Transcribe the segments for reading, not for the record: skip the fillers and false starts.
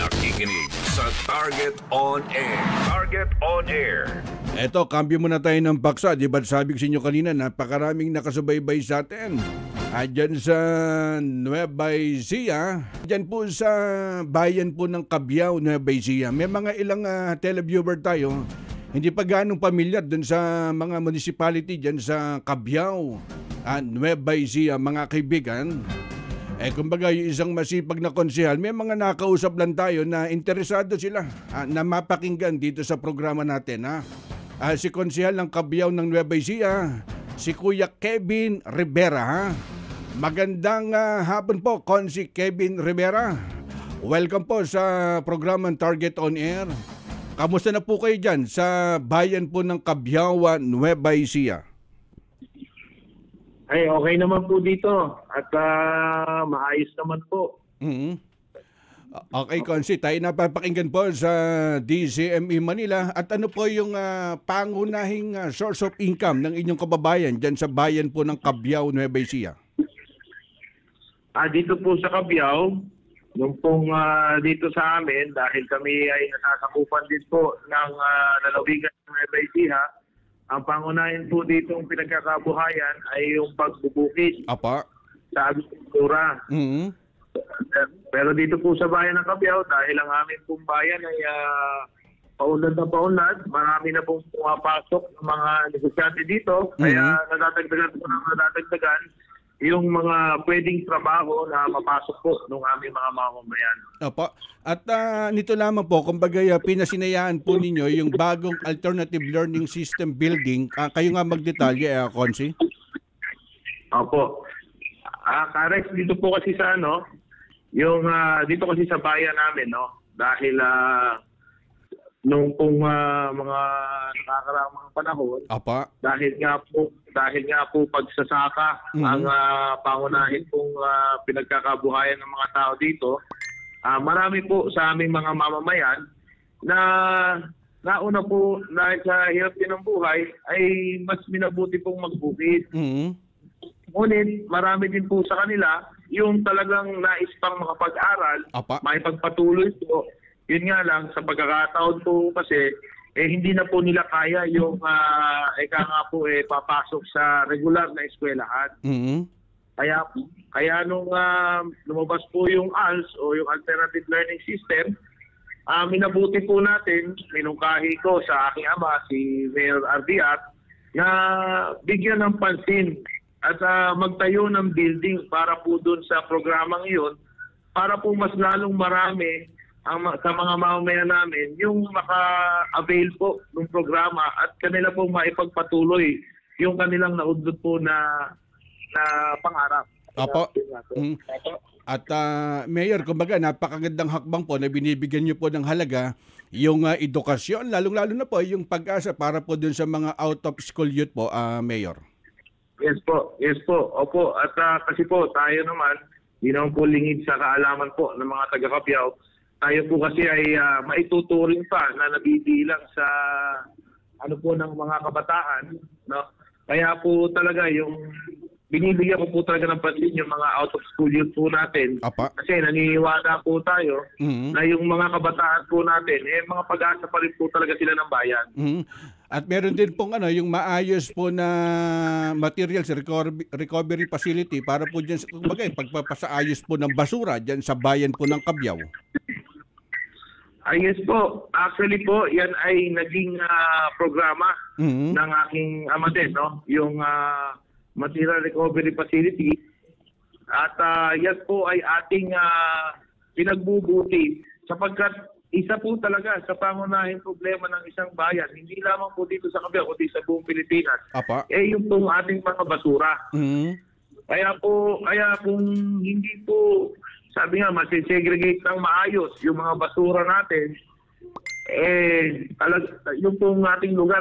nakikinig sa Target on Air. Target on Air. Eto, cambio muna tayo ng paksa. Di ba sabi ko sa inyo kanina, napakaraming nakasubaybay sa atin. Dyan sa Nueva Ecija, dyan po sa bayan po ng Cabiao, Nueva Ecija. May mga ilang televiewer tayo. Hindi pa ganong pamilyar dun sa mga municipality dyan sa Cabiao, Nueva Ecija, mga kaibigan. Kumbaga yung isang masipag na konsehal, may mga nakausap lang tayo na interesado sila na mapakinggan dito sa programa natin. Si konsehal ng Cabiao ng Nueva Ecija, si Kuya Kevin Rivera. Magandang hapon po, Konsi Kevin Rivera. Welcome po sa programang Target on Air. Kamusta na po kayo dyan sa bayan po ng Cabiao, Nueva Ecija? Ay, okay naman po dito at maayos naman po. Okay, Konsi, tayo napapakinggan po sa DCME Manila. At ano po yung pangunahing source of income ng inyong kababayan dyan sa bayan po ng Cabiao, Nueva Ecija? Dito po sa Cabiao, yung pong dito sa amin, dahil kami ay nasasakupan din po ng lalawigan ng Nueva Ecija, ang pangunahin po dito ang pinagkakabuhayan ay yung pagbubukid sa agrikultura. Pero dito po sa bayan ng Cabiao, dahil ang aming pong bayan ay paunlad na paunlad, marami na pong pumapasok ng mga negosyante dito, kaya nadadagdagan yung mga pwedeng trabaho na mapasok po ng aming mga mamamayan. Opo. At nito lamang po, kumbaga pinasinayaan po ninyo yung bagong alternative learning system building. Kayo nga magdetalye, Konsi? Opo. Karex, dito po kasi sa yung dito kasi sa bayan namin, dahil nung pong mga nakakaraang panahon, dahil nga po pagsasaka ang pangunahin pong pinagkakabuhayan ng mga tao dito, marami po sa aming mga mamamayan na nauna po dahil sa hirap din ng buhay ay mas minabuti pong magbukid. Ngunit marami din po sa kanila yung talagang nais pang makapag-aral, may pagpatuloy po. Yun nga lang, sa pagkakataon po kasi, hindi na po nila kaya yung papasok sa regular na eskwelahan. Kaya nung lumabas po yung ALS o yung Alternative Learning System, minabuti po natin, minungkahi ko sa aking ama, si Mayor Ardiat, na bigyan ng pansin at magtayo ng building para po dun sa programang iyon, para po mas lalong marami sa mga mamamayan namin yung maka-avail po ng programa at kanila pong maipagpatuloy yung kanilang naudlot po na pangarap. Apo. At Mayor, kumbaga napakagandang hakbang po na binibigyan niyo po ng halaga yung edukasyon, lalong-lalo na po yung pag-asa para po dun sa mga out-of-school youth po, Mayor. Yes po. Opo. At kasi po tayo naman, hindi naman po lingid sa kaalaman po ng mga taga-Cabiao. Tayo po kasi ay maituturing pa na nabibilang sa ng mga kabataan, Kaya po talaga yung binibigyan ko po talaga ng pansin yung mga out of school youth po natin. Kasi naniniwala po tayo na yung mga kabataan po natin mga pag-asa pa rin po talaga sila ng bayan. At meron din pong yung maayos po na materials recovery facility para po diyan sa pagpapasaayos po ng basura diyan sa bayan po ng Cabiao. Yes po. Actually po, yan ay naging programa ng aking ama din, yung Material Recovery Facility. At yan po ay ating pinagbubuti sapagkat isa po talaga sa pangunahing problema ng isang bayan, hindi lamang po dito sa Cabiao, kundi sa buong Pilipinas, yung pong ating mga basura. Kaya kung hindi po, sabi nga, masisegregate ng maayos yung mga basura natin, yung pong ating lugar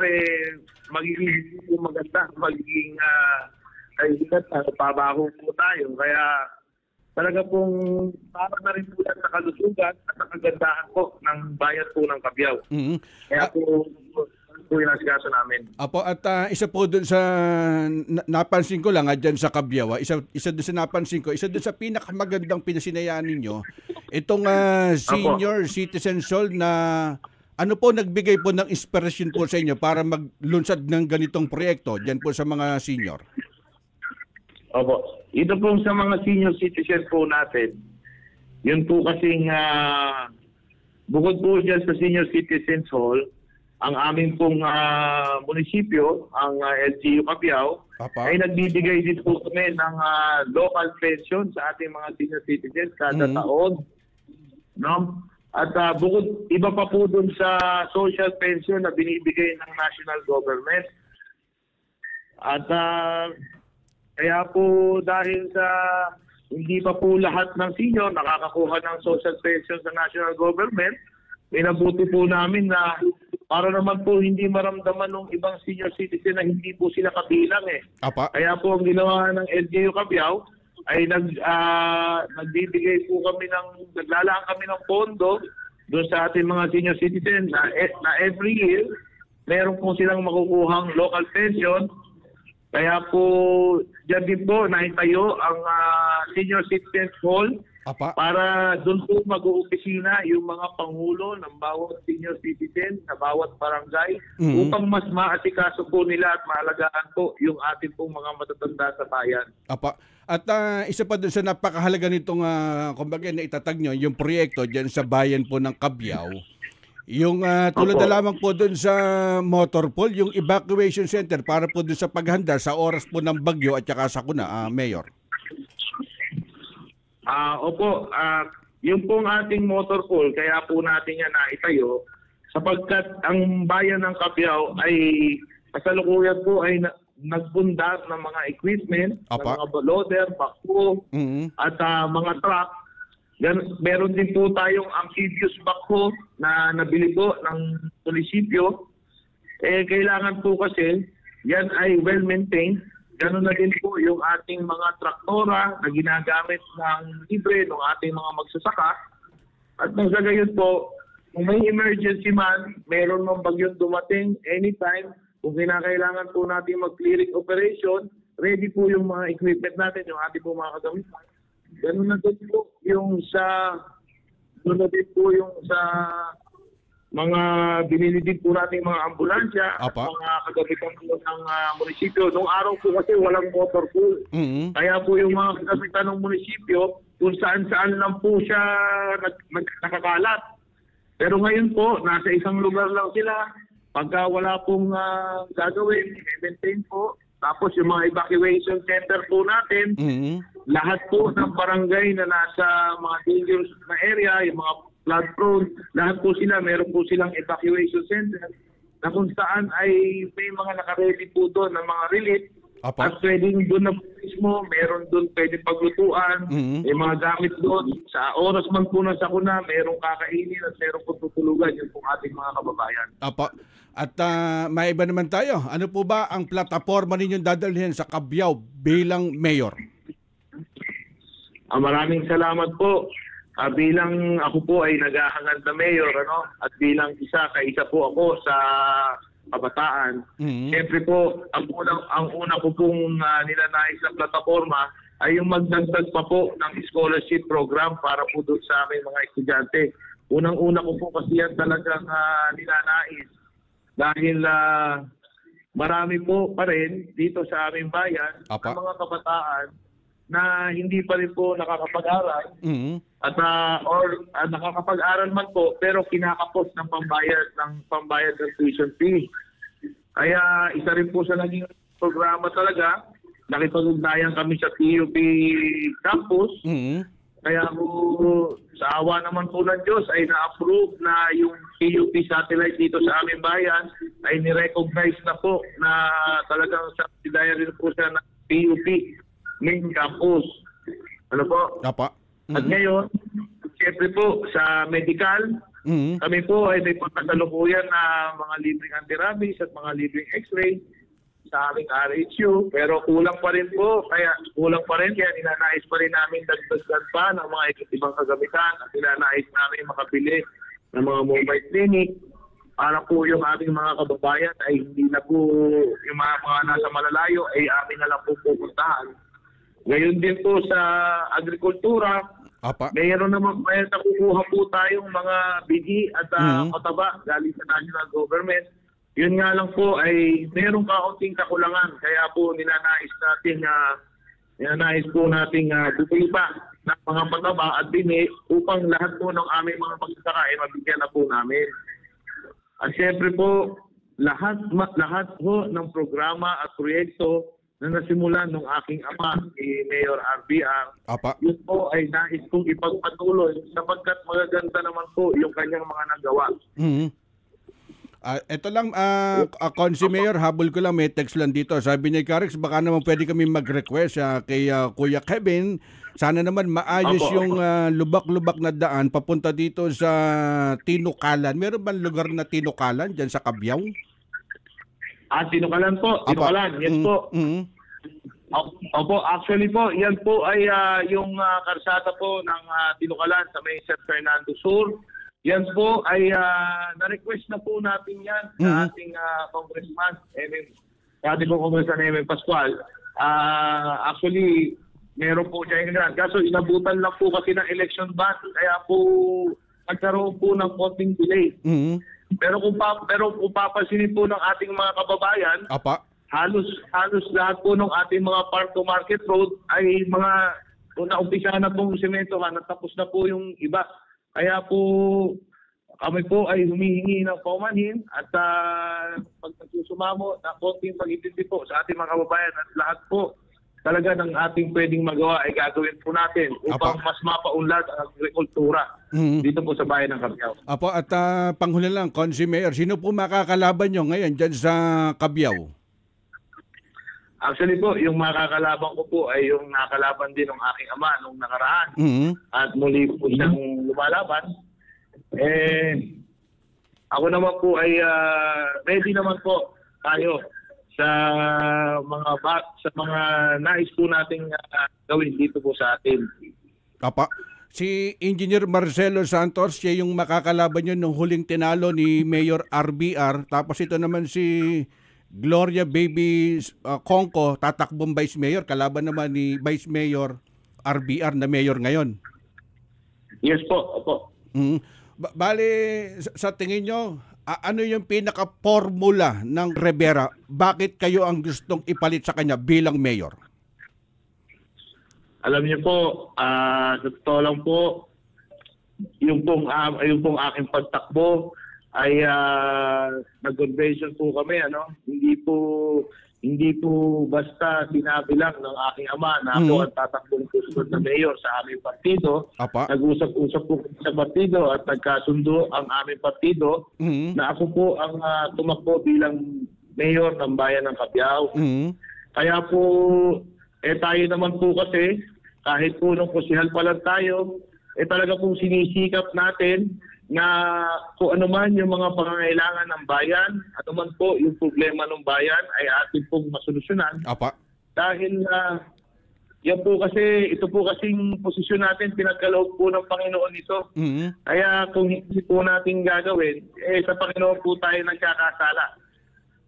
magiging maganda, magiging pabaho po tayo. Kaya talaga pong para na rin po yan sa kalusugan at sa kagandahan po ng bayan po ng Cabiao. Kaya po po yung nasikaso namin. Apo, at isa po doon sa napansin ko lang dyan sa Cabiao, isa doon sa napansin ko, isa doon sa pinakamagandang pinasinayaan ninyo, itong senior citizen soul na ano po nagbigay po ng inspirasyon po sa inyo para maglunsad ng ganitong proyekto dyan po sa mga senior? Opo. Ito po sa mga senior citizen po natin, yun po kasing bukod po dyan sa Senior Citizens Hall, ang aming pong munisipyo, ang LGU Cabiao, ay nagbibigay din po kami ng local pension sa ating mga senior citizens kada taon. No? At bukod, iba pa po dun sa social pension na binibigay ng national government. At kaya po dahil sa hindi pa po lahat ng senior nakakakuha ng social pension sa national government, minabuti po namin na para naman po hindi maramdaman ng ibang senior citizen na hindi po sila kabilang eh. Kaya po ang ginawa ng LGU Cabiao ay nagbibigay po kami naglalaan kami ng pondo doon sa ating mga senior citizen na every year meron po silang makukuhang local pension. Kaya po, dyan din po, naitayo ang Senior Citizens Hall para doon po mag-uopisina yung mga pangulo ng bawat senior citizen sa bawat barangay upang mas maasikaso po nila at maalagaan po yung ating pong mga matatanda sa bayan. At isa pa doon sa napakahalaga nitong, kumbaga na itatag nyo, yung proyekto dyan sa bayan po ng Cabiao. Yung tulad na lamang po doon sa Motorpool, yung evacuation center para po doon sa paghanda sa oras po ng bagyo at saka sakuna, Mayor. Opo, yung pong ating Motorpool, kaya po natin yan naitayo sapagkat ang bayan ng Cabiao ay kasalukuyan po ay nagpundar ng mga equipment, ng mga loader, backhoe, at mga truck. Meron din po tayong amphibious backhoe na nabili po ng munisipyo. Kailangan po kasi yan ay well-maintained. Ganun na din po yung ating mga traktora na ginagamit ng libre ng ating mga magsasaka. At nang sa gayon po, kung may emergency man, meron mang bagyong dumating anytime, kung kinakailangan po natin mag-clearing operation, ready po yung mga equipment natin, yung ating po mga kagamitan. Ganun na din po yung sa mga binili din po natin mga ambulansya at mga kagamitan po ng munisipyo. Noong araw po kasi walang motor pool. Kaya po yung mga kagamitan ng munisipyo, kung saan-saan lang po siya nakakalat. Pero ngayon po, nasa isang lugar lang sila. Pagka wala pong gagawin, i-maintain po. Tapos yung mga evacuation center po natin, lahat po ng barangay na nasa mga dangerous na area, yung mga flood prone, lahat po sila, meron po silang evacuation center na kung saan ay may mga nakaredy po doon ng mga relief. At pwedeng doon na mismo, meron doon pwedeng paglutuan, may mga gamit doon. Sa oras man po na sakuna, merong kakainin at meron po tutulugan yung pong ating mga kababayan. At may iba naman tayo. Ano po ba ang plataforma ninyong dadalhin sa Cabiao bilang mayor? Maraming salamat po. Bilang ako po ay naghahangad na mayor, at bilang kaisa po ako sa kabataan. Siyempre po, ang una ko pong nilanais na plataforma ay yung magdagdag pa po ng scholarship program para po doon sa aming mga estudyante. Unang-una ko po kasi yan talagang nilanais. Dahil marami po pa rin dito sa aming bayan ang mga kabataan na hindi pa rin po nakakapag-aral at nakakapag-aral man po pero kinakapos ng pambayad ng tuition fee. Kaya isa rin po sa naging programa talaga, nakipag-ugnayan kami sa PUP campus. Kaya po sa awa naman po ng Diyos ay na-approve na yung PUP satellite dito sa aming bayan ay ni-recognize na po na talagang subsidiary rin po siya ng PUP main campus. Ano po? At ngayon, siyempre po sa medical, kami po ay may pagkasalukuyan na mga libreng anti-rabies at mga libreng x-ray sa aming RHU. Pero kulang pa rin po, kaya ninanais pa rin namin dagdagan pa ng mga ibang kagamitan at ninanais namin makabili ng mga mobile clinic para po yung ating mga kababayan ay hindi na po yung mga nasa malalayo ay amin na lang po pupuntahan. Ngayon din po sa agrikultura, Apa. mayroon nakukuha po tayong mga bigi at pataba galing sa national government. Yun nga lang po ay mayroong kaunting kakulangan. Kaya po ninanais po nating bumili pa ng mga pataba at bini upang lahat po ng aming mga magsasaka ay mabigyan na po namin. At siyempre po, lahat po ng programa at proyekto na nasimulan ng aking ama, si Mayor RBR, Apa. yun po ay nais kong ipagpatuloy sapagkat magaganda naman po yung kanyang mga nagawa. Ito lang, Consi Mayor, habol ko lang, may text lang dito. Sabi niya, Karex, baka naman pwede kami mag-request kay Kuya Kevin. Sana naman maayos yung lubak-lubak na daan papunta dito sa Tinukalan. Meron bang lugar na Tinukalan dyan sa Cabiao? Tinukalan po. Tinukalan, yes po. Opo, actually po, yan po ay yung karsada po ng Tinukalan sa may San Fernando Sur. Yan po ay na-request na po natin yan sa ating congressman, sa ating congressman Emem Pascual. Actually, meron po siya yung kaso inabutan lang po kasi ng election ban, kaya po nagkaroon po ng konting delay. Pero kung papansinin po ng ating mga kababayan, Apa. halos lahat po ng ating mga farm to market road ay mga naumpisa na pong semento, natapos na po yung iba. Kaya po kami po ay humihingi ng paumanhin at pag nagsusumamo na konting pag-intindi po sa ating mga kababayan at lahat po talaga ng ating pwedeng magawa ay gagawin po natin upang mas mapaunlad ang agrikultura dito po sa bayan ng Cabiao. Apo, at panghuli lang, Consi Mayor, sino po makakalaban nyo ngayon dyan sa Cabiao? Actually po, yung makakalaban ko po ay yung nakalaban din ng aking ama nung nakaraan. At muli po siyang lumalaban. Ako naman po ay ready naman po tayo sa mga nais po nating gawin dito po sa atin. Apa. Si Engineer Marcelo Santos, siya yung makakalaban nyo nung huling tinalo ni Mayor RBR. Tapos ito naman si Gloria Baby Conco, tatakbong Vice Mayor. Kalaban naman ni Vice Mayor RBR na Mayor ngayon. Yes po, opo. Bali, sa tingin nyo, ano yung pinaka-formula ng Rivera? Bakit kayo ang gustong ipalit sa kanya bilang Mayor? Alam niyo po, sa totoo lang po, yung pong aking pagtakbo ay nag-convention po kami, hindi po basta sinabi lang ng aking ama na ako ang tatakbong susunod na mayor sa aming partido. Apa. Nag-usap-usap po sa partido at nagkasundo ang aming partido na ako po ang tumakbo bilang mayor ng bayan ng Cabiao. Kaya po, tayo naman po kasi, kahit po nung kusihal pa lang tayo, talaga pong sinisikap natin na kung ano man yung mga pangangailangan ng bayan, ano man po yung problema ng bayan ay atin pong masolusyonan. Apa. Dahil ito po kasing posisyon natin, pinagkaloob po ng Panginoon ito. Kaya kung hindi po natin gagawin, sa Panginoon po tayo nagkakasala.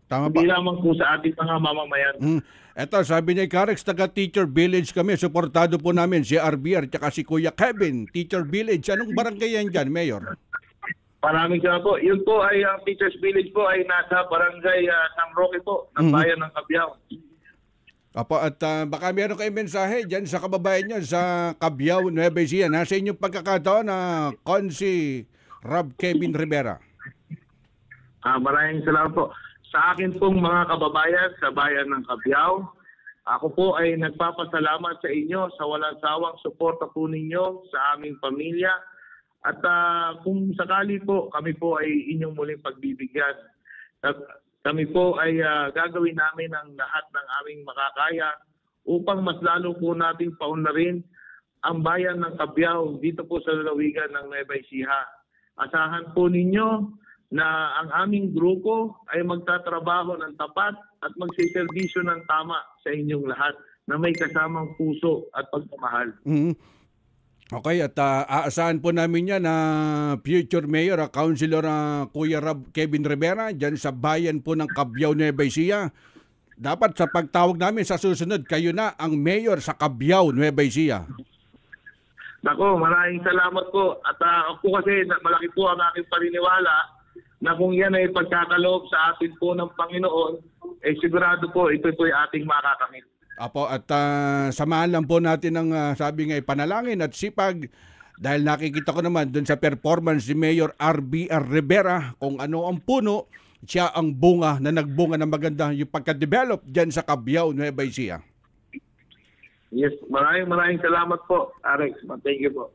Tama Hindi ba? lamang po sa ating mga mamamayan. Eto, sabi niya, Karex, taga Teacher Village kami. Suportado po namin si RBR at si Kuya Kevin. Teacher Village. Anong barangay yan dyan, Mayor? Maraming salamat po. Yun po ay ang Teachers Village po ay nasa barangay San Roque po ng bayan ng Cabiao. Apo, at baka meron kayong mensahe dyan sa kababayan nyo sa Cabiao, Nueva Ecija. Nasa inyong pagkakataon na Consi Rob Kevin Rivera. Maraming salamat po. Sa akin pong mga kababayan sa bayan ng Cabiao, ako po ay nagpapasalamat sa inyo sa walang sawang suporta po ninyo sa aming pamilya. At kung sakali po, kami po ay inyong muling pagbibigyan. Kami po ay gagawin namin ang lahat ng aming makakaya upang mas lalo po nating paunlarin ang bayan ng Cabiao dito po sa lalawigan ng Nueva Ecija. Asahan po ninyo na ang aming grupo ay magtatrabaho ng tapat at magsiservisyo ng tama sa inyong lahat na may kasamang puso at pagmamahal. Okay, at aasahan po namin yan na future mayor, Councilor Kuya Kevin Rivera, dyan sa bayan po ng Cabiao, Nueva Ecija. Dapat sa pagtawag namin sa susunod, kayo na ang mayor sa Cabiao, Nueva Ecija. Nako, maraming salamat po. At ako kasi malaki po ang aking paniniwala na kung yan ay pagkakaloob sa atin po ng Panginoon, sigurado po ito po ay ating makakamit. Apo, at samahan lang po natin ng sabi nga panalangin at sipag dahil nakikita ko naman dun sa performance ni Mayor RBR Rivera kung ano ang puno, siya ang bunga na nagbunga ng maganda yung pagka-develop dyan sa Cabiao, Nueva Ecija. Yes, maraming salamat po, Alex. Thank you po.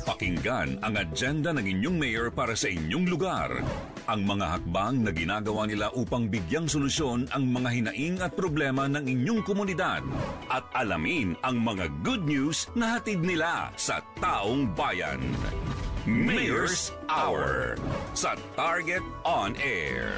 Pakinggan ang agenda ng inyong mayor para sa inyong lugar. Ang mga hakbang na ginagawa nila upang bigyang solusyon ang mga hinaing at problema ng inyong komunidad. At alamin ang mga good news na hatid nila sa taong bayan. Mayor's Hour sa Target On Air.